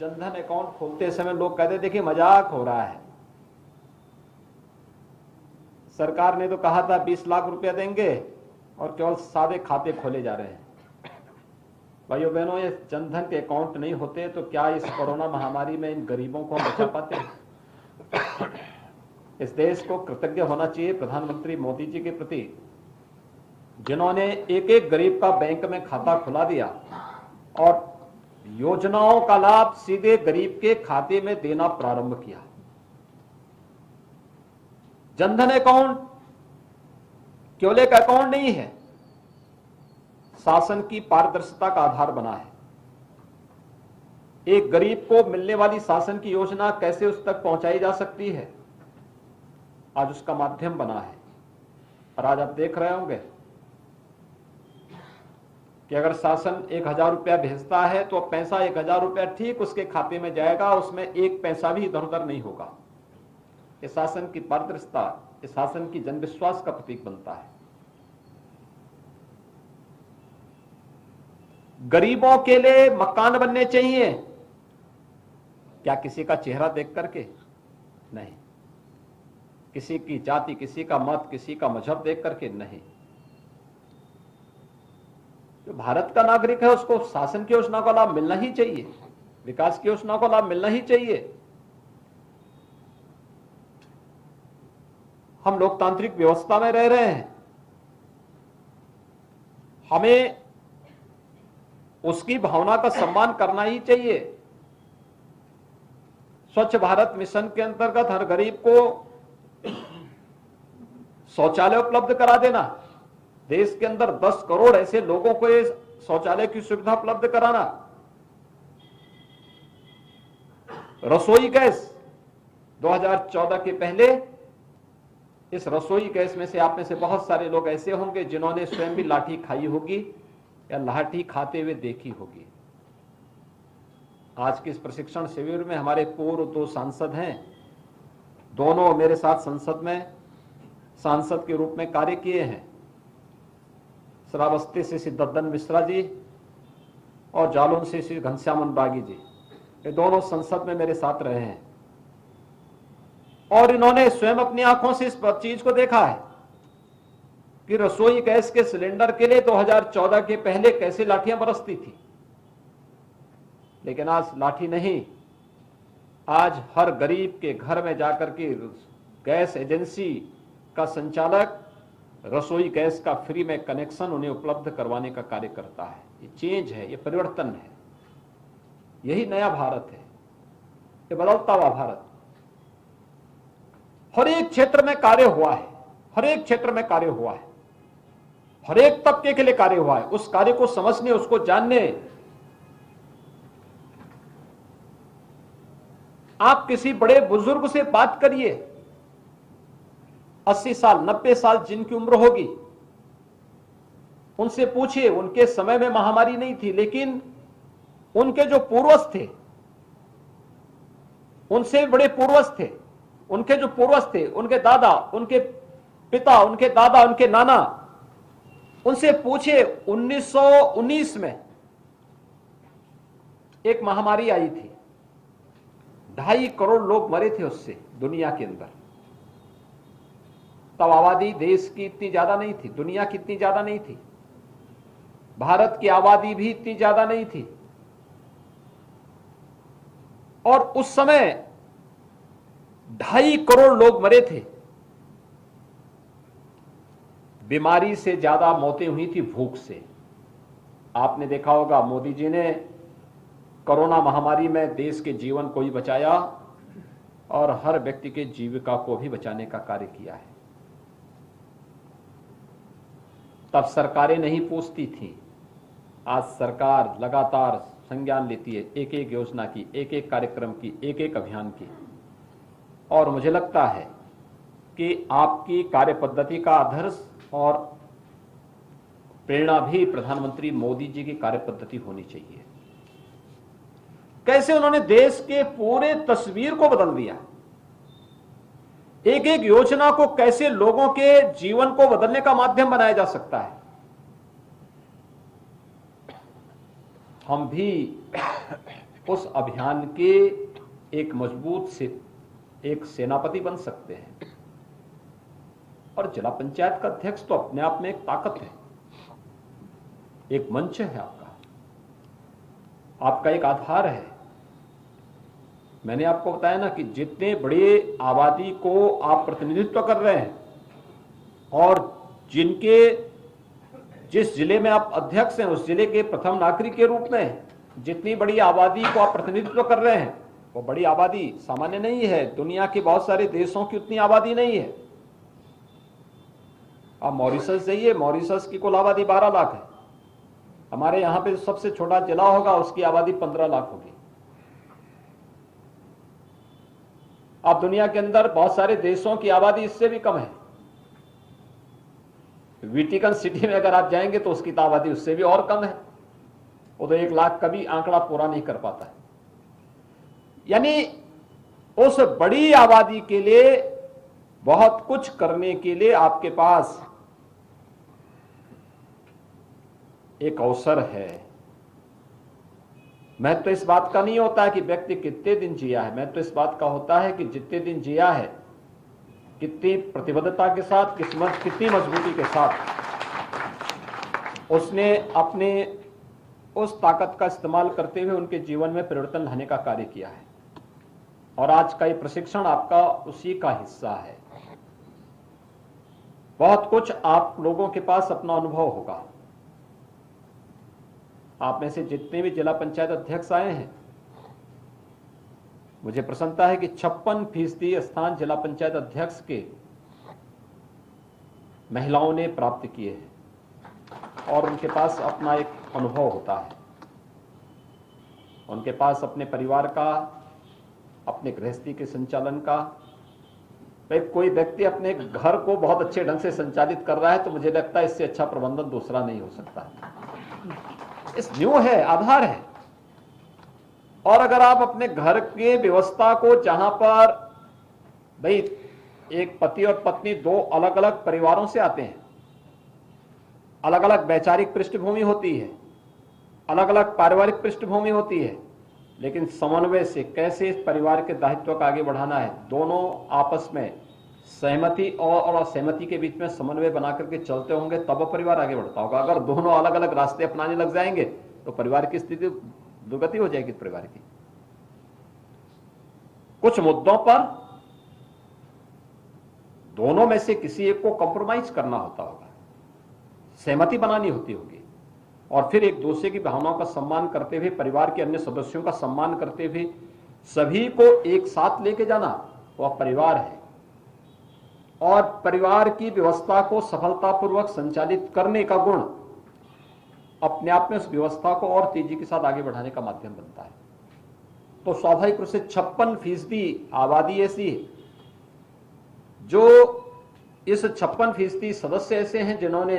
Jan Dhan account खोलते समय लोग कहते थे कि मजाक हो रहा है। सरकार ने तो कहा था 20 लाख रुपया देंगे और केवल सादे खाते खोले जा रहे हैं। भाइयों बहनों, ये जनधन के अकाउंट नहीं होते तो क्या इस कोरोना महामारी में इन गरीबों को हम बचा पाते? इस देश को कृतज्ञ होना चाहिए प्रधानमंत्री मोदी जी के प्रति, जिन्होंने एक एक गरीब का बैंक में खाता खुला दिया और योजनाओं का लाभ सीधे गरीब के खाते में देना प्रारंभ किया। जनधन अकाउंट केवल एक अकाउंट नहीं है, शासन की पारदर्शिता का आधार बना है। एक गरीब को मिलने वाली शासन की योजना कैसे उस तक पहुंचाई जा सकती है, आज उसका माध्यम बना है। और आज आप देख रहे होंगे कि अगर शासन 1000 रुपया भेजता है तो पैसा 1000 रुपया ठीक उसके खाते में जाएगा, उसमें एक पैसा भी इधर उधर नहीं होगा। ये शासन की पारदर्शिता, ये शासन की जनविश्वास का प्रतीक बनता है। गरीबों के लिए मकान बनने चाहिए, क्या किसी का चेहरा देख करके? नहीं। किसी की जाति, किसी का मत, किसी का मजहब देख करके नहीं। जो भारत का नागरिक है उसको शासन की योजना का लाभ मिलना ही चाहिए, विकास की योजना का लाभ मिलना ही चाहिए। हम लोकतांत्रिक व्यवस्था में रह रहे हैं, हमें उसकी भावना का सम्मान करना ही चाहिए। स्वच्छ भारत मिशन के अंतर्गत हर गरीब को शौचालय उपलब्ध करा देना, देश के अंदर 10 करोड़ ऐसे लोगों को ये शौचालय की सुविधा उपलब्ध कराना, रसोई गैस 2014 के पहले, इस रसोई गैस में से आप में से बहुत सारे लोग ऐसे होंगे जिन्होंने स्वयं भी लाठी खाई होगी या लाठी खाते हुए देखी होगी। आज के इस प्रशिक्षण शिविर में हमारे पूर्व 2 सांसद हैं, दोनों मेरे साथ संसद में सांसद के रूप में कार्य किए हैं। श्रावस्ती से श्री दद्दन मिश्रा जी और जालौन से श्री घनश्याम अनुरागी जी, ये दोनों संसद में मेरे साथ रहे हैं और इन्होंने स्वयं अपनी आंखों से इस चीज को देखा है कि रसोई गैस के सिलेंडर के लिए 2014 के पहले कैसे लाठियां बरसती थी। लेकिन आज लाठी नहीं, आज हर गरीब के घर में जाकर के गैस एजेंसी का संचालक रसोई गैस का फ्री में कनेक्शन उन्हें उपलब्ध करवाने का कार्य करता है। ये चेंज है, ये परिवर्तन है, यही नया भारत है, ये बदलता हुआ भारत। हर एक क्षेत्र में कार्य हुआ है, हर एक क्षेत्र में कार्य हुआ है, हर एक तबके के लिए कार्य हुआ है। उस कार्य को समझने, उसको जानने, आप किसी बड़े बुजुर्ग से बात करिए, 80 साल 90 साल जिनकी उम्र होगी, उनसे पूछिए, उनके समय में महामारी नहीं थी, लेकिन उनके जो पूर्वज थे, उनसे बड़े पूर्वज थे, उनके जो पूर्वज थे, उनके दादा, उनके पिता, उनके दादा, उनके नाना, उनसे पूछिए 1919 में एक महामारी आई थी, 2.5 करोड़ लोग मरे थे उससे दुनिया के अंदर। तब आबादी देश की इतनी ज्यादा नहीं थी, दुनिया की इतनी ज्यादा नहीं थी, भारत की आबादी भी इतनी ज्यादा नहीं थी। और उस समय 2.5 करोड़ लोग मरे थे। बीमारी से ज्यादा मौतें हुई थी भूख से। आपने देखा होगा मोदी जी ने कोरोना महामारी में देश के जीवन को ही बचाया और हर व्यक्ति के जीविका को भी बचाने का कार्य किया है। तब सरकारें नहीं पूछती थी, आज सरकार लगातार संज्ञान लेती है एक एक योजना की, एक एक कार्यक्रम की, एक एक अभियान की। और मुझे लगता है कि आपकी कार्य पद्धति का आदर्श और प्रेरणा भी प्रधानमंत्री मोदी जी की कार्य पद्धति होनी चाहिए। कैसे उन्होंने देश के पूरे तस्वीर को बदल दिया, एक एक योजना को कैसे लोगों के जीवन को बदलने का माध्यम बनाया जा सकता है। हम भी उस अभियान के एक मजबूत से एक सेनापति बन सकते हैं। और जिला पंचायत का अध्यक्ष तो अपने आप में एक ताकत है, एक मंच है, आपका एक आधार है। मैंने आपको बताया ना कि जितने बड़े आबादी को आप प्रतिनिधित्व कर रहे हैं और जिस जिले में आप अध्यक्ष हैं उस जिले के प्रथम नागरिक के रूप में जितनी बड़ी आबादी को आप प्रतिनिधित्व कर रहे हैं, वो बड़ी आबादी सामान्य नहीं है। दुनिया के बहुत सारे देशों की उतनी आबादी नहीं है। आप मॉरिशस जाइए, मॉरिशस की कुल आबादी 12 लाख है। हमारे यहां पे सबसे छोटा जिला होगा, उसकी आबादी 15 लाख होगी। आप दुनिया के अंदर बहुत सारे देशों की आबादी इससे भी कम है। वेटिकन सिटी में अगर आप जाएंगे तो उसकी आबादी उससे भी और कम है। वो तो 1 लाख कभी आंकड़ा पूरा नहीं कर पाता है। यानी उस बड़ी आबादी के लिए बहुत कुछ करने के लिए आपके पास एक अवसर है। महत्व तो इस बात का नहीं होता है कि व्यक्ति कितने दिन जिया है, महत्व तो इस बात का होता है कि जितने दिन जिया है, कितनी प्रतिबद्धता के साथ, कितनी मजबूती के साथ उसने अपने उस ताकत का इस्तेमाल करते हुए उनके जीवन में परिवर्तन लाने का कार्य किया है। और आज का ये प्रशिक्षण आपका उसी का हिस्सा है। बहुत कुछ आप लोगों के पास अपना अनुभव होगा। आप में से जितने भी जिला पंचायत अध्यक्ष आए हैं, मुझे प्रसन्नता है कि 56% स्थान जिला पंचायत अध्यक्ष के महिलाओं ने प्राप्त किए हैं और उनके पास अपना एक अनुभव होता है। उनके पास अपने परिवार का, अपने गृहस्थी के संचालन का। भाई कोई व्यक्ति अपने घर को बहुत अच्छे ढंग से संचालित कर रहा है तो मुझे लगता है इससे अच्छा प्रबंधन दूसरा नहीं हो सकता। इस न्यू है, आधार है। और अगर आप अपने घर के व्यवस्था को, जहां पर भाई एक पति और पत्नी 2 अलग अलग परिवारों से आते हैं, अलग अलग वैचारिक पृष्ठभूमि होती है, अलग अलग पारिवारिक पृष्ठभूमि होती है, लेकिन समन्वय से कैसे इस परिवार के दायित्व को आगे बढ़ाना है, दोनों आपस में सहमति और असहमति के बीच में समन्वय बना करके चलते होंगे, तब परिवार आगे बढ़ता होगा। अगर दोनों अलग अलग रास्ते अपनाने लग जाएंगे तो परिवार की स्थिति दुर्गति हो जाएगी। परिवार की कुछ मुद्दों पर दोनों में से किसी एक को कॉम्प्रोमाइज करना होता होगा, सहमति बनानी होती होगी, और फिर एक दूसरे की भावनाओं का सम्मान करते हुए, परिवार के अन्य सदस्यों का सम्मान करते हुए सभी को एक साथ लेके जाना, वह परिवार है। और परिवार की व्यवस्था को सफलतापूर्वक संचालित करने का गुण अपने आप में उस व्यवस्था को और तेजी के साथ आगे बढ़ाने का माध्यम बनता है। तो स्वाभाविक रूप से 56% आबादी ऐसी है जो इस 56% सदस्य ऐसे हैं जिन्होंने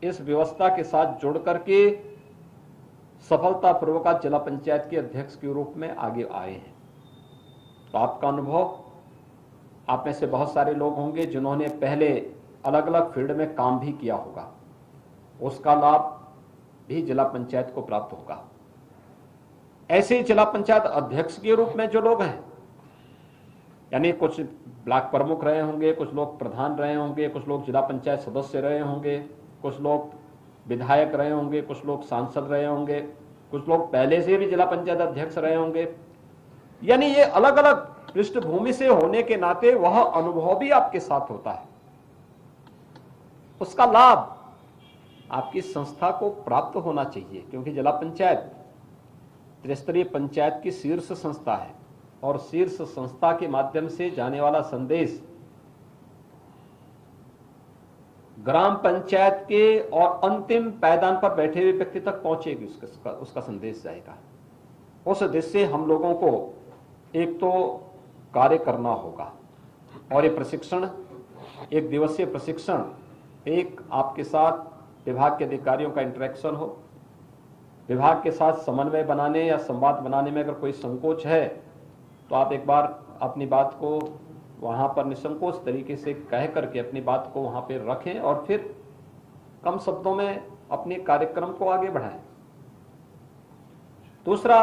इस व्यवस्था के साथ जुड़ करके सफलतापूर्वक जिला पंचायत के अध्यक्ष के रूप में आगे आए हैं। तो आपका अनुभव, आप में से बहुत सारे लोग होंगे जिन्होंने पहले अलग अलग फील्ड में काम भी किया होगा, उसका लाभ भी जिला पंचायत को प्राप्त होगा। ऐसे जिला पंचायत अध्यक्ष के रूप में जो लोग हैं, यानी कुछ ब्लॉक प्रमुख रहे होंगे, कुछ लोग प्रधान रहे होंगे, कुछ लोग जिला पंचायत सदस्य रहे होंगे, कुछ लोग विधायक रहे होंगे, कुछ लोग सांसद रहे होंगे, कुछ लोग पहले से भी जिला पंचायत अध्यक्ष रहे होंगे। यानी ये अलग अलग पृष्ठभूमि से होने के नाते वह अनुभव भी आपके साथ होता है। उसका लाभ आपकी संस्था को प्राप्त होना चाहिए, क्योंकि जिला पंचायत त्रिस्तरीय पंचायत की शीर्ष संस्था है और शीर्ष संस्था के माध्यम से जाने वाला संदेश ग्राम पंचायत के और अंतिम पायदान पर बैठे हुए व्यक्ति तक पहुंचेगी, उसका संदेश जाएगा। उस उद्देश्य से हम लोगों को एक तो कार्य करना होगा, और ये प्रशिक्षण, 1 दिवसीय प्रशिक्षण, एक आपके साथ विभाग के अधिकारियों का इंटरेक्शन हो, विभाग के साथ समन्वय बनाने या संवाद बनाने में अगर कोई संकोच है तो आप एक बार अपनी बात को वहां पर निसंकोच तरीके से कह करके अपनी बात को वहां पे रखें और फिर कम शब्दों में अपने कार्यक्रम को आगे बढ़ाएं। दूसरा,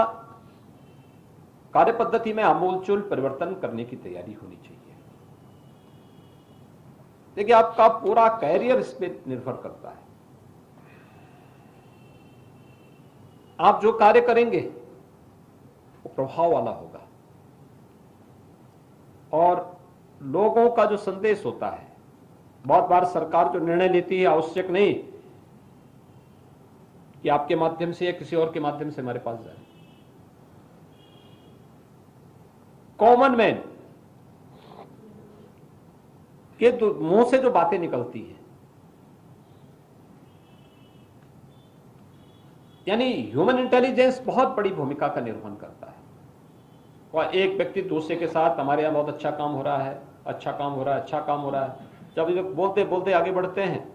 कार्य पद्धति में आमूलचूल परिवर्तन करने की तैयारी होनी चाहिए। देखिए, आपका पूरा कैरियर इस पर निर्भर करता है। आप जो कार्य करेंगे वो प्रभाव वाला होगा, और लोगों का जो संदेश होता है, बहुत बार सरकार जो निर्णय लेती है आवश्यक नहीं कि आपके माध्यम से या किसी और के माध्यम से हमारे पास जाए। कॉमन मैन के मुंह से जो बातें निकलती हैं, यानी ह्यूमन इंटेलिजेंस बहुत बड़ी भूमिका का निर्वहन करता है। और एक व्यक्ति दूसरे के साथ हमारे यहां बहुत अच्छा काम हो रहा है, अच्छा काम हो रहा है, अच्छा काम हो रहा है, जब ये बोलते बोलते आगे बढ़ते हैं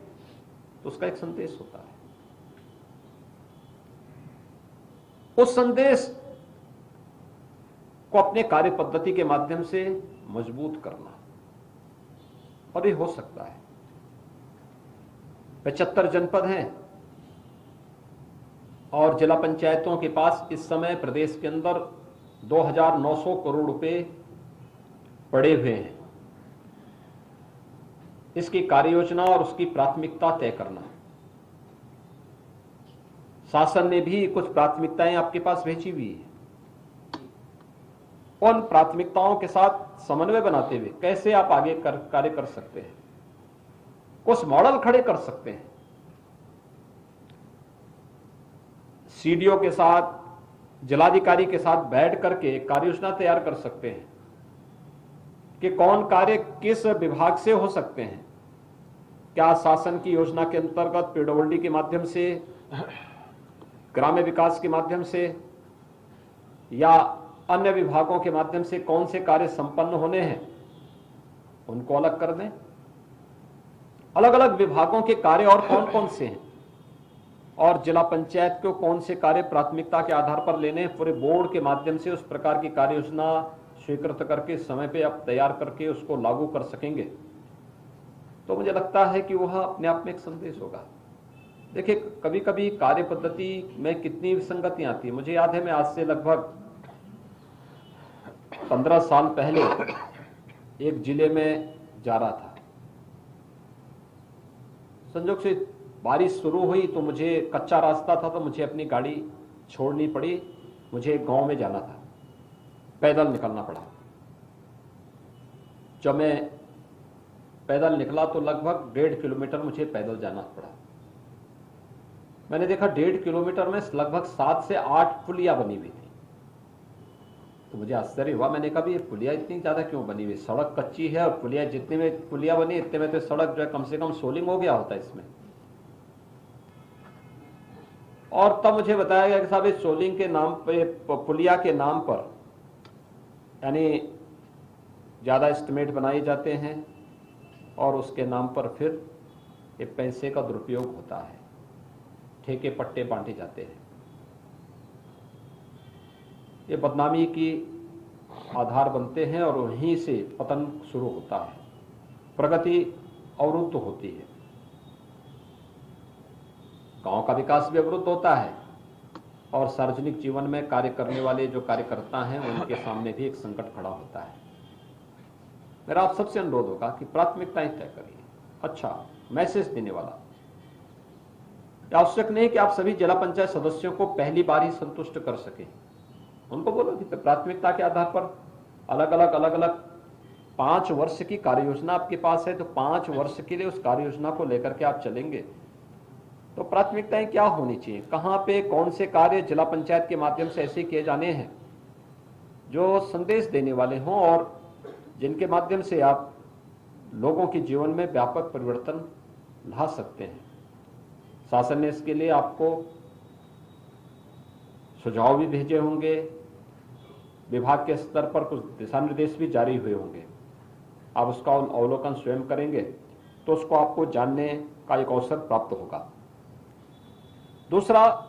तो उसका एक संदेश होता है। उस संदेश को अपने कार्य पद्धति के माध्यम से मजबूत करना, और ये हो सकता है। 75 जनपद हैं और जिला पंचायतों के पास इस समय प्रदेश के अंदर 2900 करोड़ रुपए पड़े हुए हैं। इसकी कार्य योजना और उसकी प्राथमिकता तय करना। शासन ने भी कुछ प्राथमिकताएं आपके पास भेजी हुई है। उन प्राथमिकताओं के साथ समन्वय बनाते हुए कैसे आप आगे कार्य कर सकते हैं, कुछ मॉडल खड़े कर सकते हैं। सीडीओ के साथ, जिलाधिकारी के साथ बैठ करके कार्य योजना तैयार कर सकते हैं कि कौन कार्य किस विभाग से हो सकते हैं। क्या शासन की योजना के अंतर्गत पीडब्ल्यूडी के माध्यम से, ग्राम्य विकास के माध्यम से, या अन्य विभागों के माध्यम से कौन से कार्य संपन्न होने हैं, उनको अलग कर दें। अलग अलग विभागों के कार्य और कौन कौन से हैं, और जिला पंचायत को कौन से कार्य प्राथमिकता के आधार पर लेने हैं, पूरे बोर्ड के माध्यम से उस प्रकार की कार्य योजना स्वीकृत करके समय पे आप तैयार करके उसको लागू कर सकेंगे, तो मुझे लगता है कि वह अपने आप में एक संदेश होगा। देखिए, कभी कभी कार्य पद्धति में कितनी विसंगतियां आती है। मुझे याद है, मैं आज से लगभग 15 साल पहले एक जिले में जा रहा था। संजोग से बारिश शुरू हुई तो मुझे कच्चा रास्ता था, तो मुझे अपनी गाड़ी छोड़नी पड़ी। मुझे एक गांव में जाना था, पैदल निकलना पड़ा। जब मैं पैदल निकला तो लगभग 1.5 किलोमीटर मुझे पैदल जाना पड़ा। मैंने देखा 1.5 किलोमीटर में लगभग 7 से 8 पुलिया बनी हुई थी। तो मुझे आश्चर्य हुआ। मैंने कहा, ये पुलिया इतनी ज्यादा क्यों बनी हुई? सड़क कच्ची है और पुलिया, जितने में पुलिया बनी इतने में तो सड़क जो है कम से कम सोलिंग हो गया होता है इसमें। और तब मुझे बताया गया कि साहब, इस सोलिंग के नाम पे, पुलिया के नाम पर, यानी ज्यादा एस्टिमेट बनाए जाते हैं और उसके नाम पर फिर ये पैसे का दुरुपयोग होता है, ठेके पट्टे बांटे जाते हैं। ये बदनामी की आधार बनते हैं और वहीं से पतन शुरू होता है, प्रगति अवरुद्ध होती है, गांव का विकास भी अवरुद्ध होता है, और सार्वजनिक जीवन में कार्य करने वाले जो कार्यकर्ता हैं उनके सामने भी एक संकट खड़ा होता है। मेरा आप सबसे अनुरोध होगा कि प्राथमिकताएं तय करिए। अच्छा, मैसेज देने वाला। आवश्यक नहीं कि आप सभी जिला पंचायत सदस्यों को पहली बार ही संतुष्ट कर सके। उनको बोलो कि प्राथमिकता के आधार पर अलग अलग 5 वर्ष की कार्य योजना आपके पास है, तो 5 वर्ष के लिए उस कार्य योजना को लेकर के आप चलेंगे। तो प्राथमिकताएं क्या होनी चाहिए, कहां पे कौन से कार्य जिला पंचायत के माध्यम से ऐसे किए जाने हैं जो संदेश देने वाले हों और जिनके माध्यम से आप लोगों के जीवन में व्यापक परिवर्तन ला सकते हैं। शासन ने इसके लिए आपको सुझाव भी भेजे होंगे, विभाग के स्तर पर कुछ दिशा निर्देश भी जारी हुए होंगे। आप उसका अवलोकन स्वयं करेंगे तो उसको आपको जानने का एक अवसर प्राप्त होगा। दूसरा,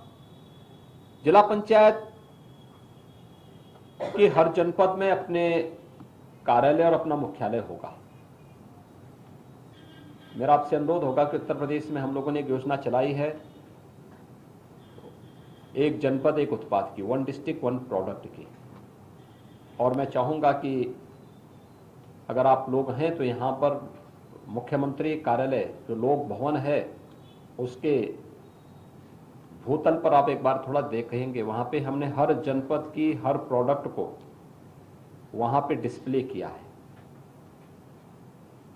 जिला पंचायत की हर जनपद में अपने कार्यालय और अपना मुख्यालय होगा। मेरा आपसे अनुरोध होगा कि उत्तर प्रदेश में हम लोगों ने एक योजना चलाई है, एक जनपद एक उत्पाद की, 1 डिस्ट्रिक्ट 1 प्रोडक्ट की। और मैं चाहूँगा कि अगर आप लोग हैं तो यहाँ पर मुख्यमंत्री कार्यालय जो लोक भवन है उसके भूतल पर आप एक बार थोड़ा देखेंगे, वहाँ पे हमने हर जनपद की हर प्रोडक्ट को वहाँ पे डिस्प्ले किया है।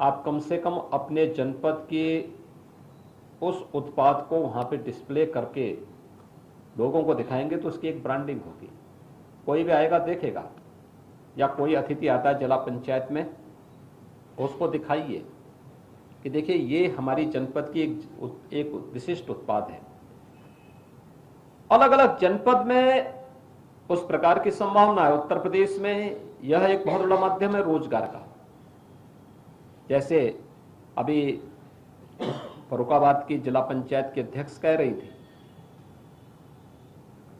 आप कम से कम अपने जनपद के उस उत्पाद को वहाँ पे डिस्प्ले करके लोगों को दिखाएंगे तो उसकी एक ब्रांडिंग होगी। कोई भी आएगा देखेगा, या कोई अतिथि आता है जिला पंचायत में, उसको दिखाइए कि देखिए ये हमारी जनपद की एक विशिष्ट उत्पाद है। अलग अलग जनपद में उस प्रकार की संभावना है। उत्तर प्रदेश में यह एक बहुत बड़ा माध्यम है रोजगार का। जैसे अभी फर्रुखाबाद की जिला पंचायत के अध्यक्ष कह रही थी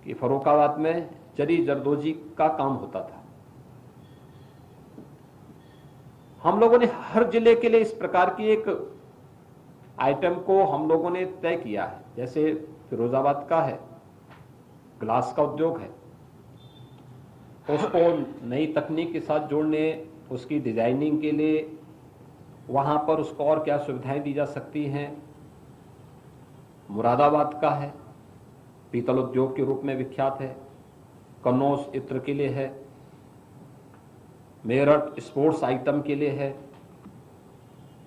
कि फर्रुखाबाद में जरी जरदोजी का काम होता था। हम लोगों ने हर जिले के लिए इस प्रकार की एक आइटम को हम लोगों ने तय किया है। जैसे फिरोजाबाद का है, ग्लास का उद्योग है, उसको नई तकनीक के साथ जोड़ने, उसकी डिजाइनिंग के लिए वहां पर उसको और क्या सुविधाएं दी जा सकती हैं। मुरादाबाद का है, पीतल उद्योग के रूप में विख्यात है। कन्नौज इत्र के लिए है। मेरठ स्पोर्ट्स आइटम के लिए है।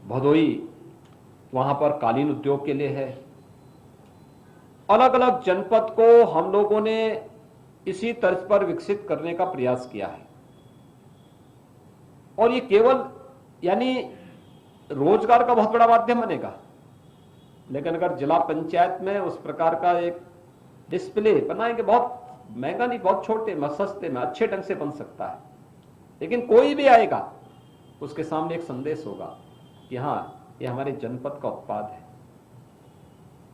भदोई वहां पर कालीन उद्योग के लिए है। अलग अलग जनपद को हम लोगों ने इसी तर्ज पर विकसित करने का प्रयास किया है। और ये केवल यानी रोजगार का बहुत बड़ा माध्यम बनेगा, लेकिन अगर जिला पंचायत में उस प्रकार का एक डिस्प्ले बनाएंगे, बहुत महंगा नहीं, बहुत छोटे में, सस्ते में, अच्छे ढंग से बन सकता है, लेकिन कोई भी आएगा उसके सामने एक संदेश होगा कि हाँ ये हमारे जनपद का उत्पाद है।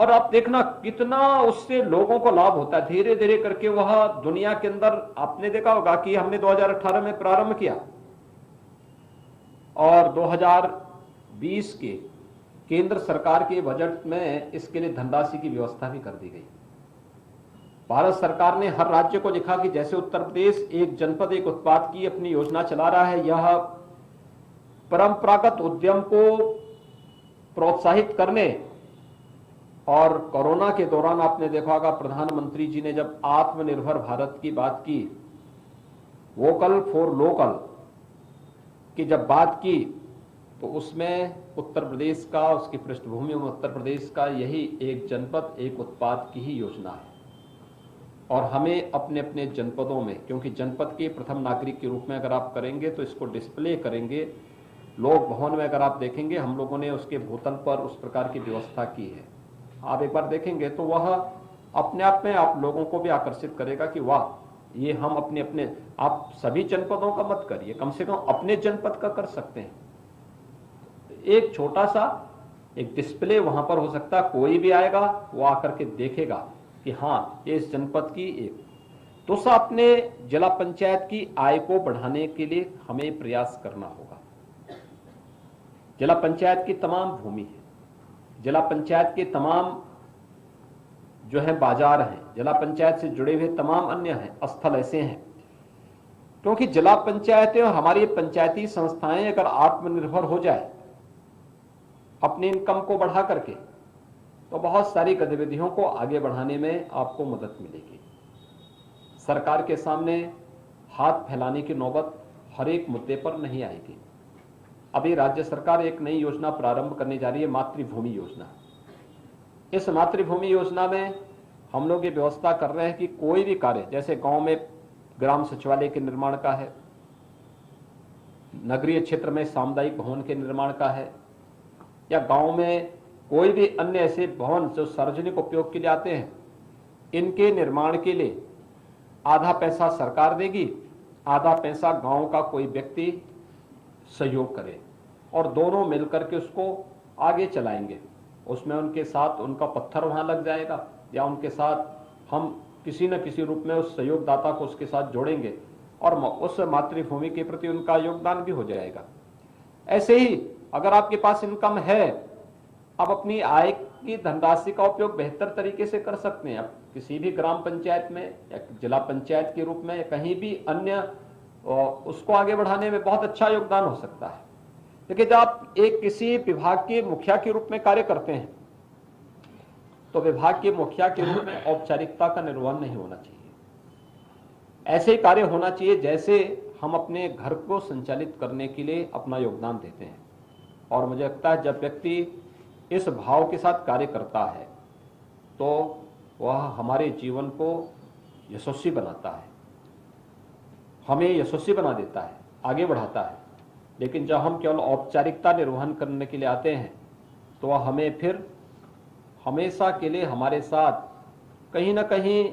और आप देखना कितना उससे लोगों को लाभ होता है। धीरे धीरे करके वह दुनिया के अंदर, आपने देखा होगा कि हमने 2018 में प्रारंभ किया और 2020 के केंद्र सरकार के बजट में इसके लिए धनराशि की व्यवस्था भी कर दी गई। भारत सरकार ने हर राज्य को लिखा कि जैसे उत्तर प्रदेश एक जनपद एक उत्पाद की अपनी योजना चला रहा है, यह परंपरागत उद्यम को प्रोत्साहित करने, और कोरोना के दौरान आपने देखा होगा प्रधानमंत्री जी ने जब आत्मनिर्भर भारत की बात की, वोकल फॉर लोकल की जब बात की, तो उसमें उत्तर प्रदेश का, उसकी पृष्ठभूमि में उत्तर प्रदेश का यही एक जनपद एक उत्पाद की ही योजना है। और हमें अपने अपने जनपदों में, क्योंकि जनपद के प्रथम नागरिक के रूप में अगर आप करेंगे तो इसको डिस्प्ले करेंगे। लोक भवन में अगर आप देखेंगे हम लोगों ने उसके भूतल पर उस प्रकार की व्यवस्था की है। आप एक बार देखेंगे तो वह अपने आप में आप लोगों को भी आकर्षित करेगा कि वाह, ये हम अपने अपने, आप सभी जनपदों का मत करिए, कम से कम अपने जनपद का कर सकते हैं। एक छोटा सा एक डिस्प्ले वहां पर हो सकता है, कोई भी आएगा वो आकर के देखेगा कि हाँ ये इस जनपद की एक। दूसरा, अपने जिला पंचायत की आय को बढ़ाने के लिए हमें प्रयास करना होगा। जिला पंचायत की तमाम भूमि है, जिला पंचायत के तमाम जो है बाजार हैं, जिला पंचायत से जुड़े हुए तमाम अन्य हैं स्थल ऐसे हैं, क्योंकि जिला पंचायतें और हमारी पंचायती संस्थाएं अगर आत्मनिर्भर हो जाए अपनी इनकम को बढ़ा करके, तो बहुत सारी गतिविधियों को आगे बढ़ाने में आपको मदद मिलेगी। सरकार के सामने हाथ फैलाने की नौबत हर एक मुद्दे पर नहीं आएगी। अभी राज्य सरकार एक नई योजना प्रारंभ करने जा रही है, मातृभूमि योजना। इस मातृभूमि योजना में हम लोग ये व्यवस्था कर रहे हैं कि कोई भी कार्य, जैसे गांव में ग्राम सचिवालय के निर्माण का है, नगरीय क्षेत्र में सामुदायिक भवन के निर्माण का है, या गांव में कोई भी अन्य ऐसे भवन जो सार्वजनिक उपयोग के लिए आते हैं, इनके निर्माण के लिए आधा पैसा सरकार देगी, आधा पैसा गांव का कोई व्यक्ति सहयोग करे, और दोनों मिलकर के उसको आगे चलाएंगे। उसमें उनके साथ उनका पत्थर वहां लग जाएगा, या उनके साथ हम किसी न किसी रूप में उस सहयोगदाता को उसके साथ जोड़ेंगे, और उस मातृभूमि के प्रति उनका योगदान भी हो जाएगा। ऐसे ही अगर आपके पास इनकम है, आप अपनी आय की धनराशि का उपयोग बेहतर तरीके से कर सकते हैं। आप किसी भी ग्राम पंचायत में या जिला पंचायत के रूप में या कहीं भी अन्य और उसको आगे बढ़ाने में बहुत अच्छा योगदान हो सकता है। लेकिन जब आप एक किसी विभाग के मुखिया के रूप में कार्य करते हैं तो विभाग के मुखिया के रूप में औपचारिकता का निर्वहन नहीं होना चाहिए। ऐसे ही कार्य होना चाहिए जैसे हम अपने घर को संचालित करने के लिए अपना योगदान देते हैं। और मुझे लगता है जब व्यक्ति इस भाव के साथ कार्य करता है तो वह हमारे जीवन को यशस्वी बनाता है, हमें यशस्वी बना देता है, आगे बढ़ाता है। लेकिन जब हम केवल औपचारिकता निर्वहन करने के लिए आते हैं तो वह हमें फिर हमेशा के लिए हमारे साथ कहीं ना कहीं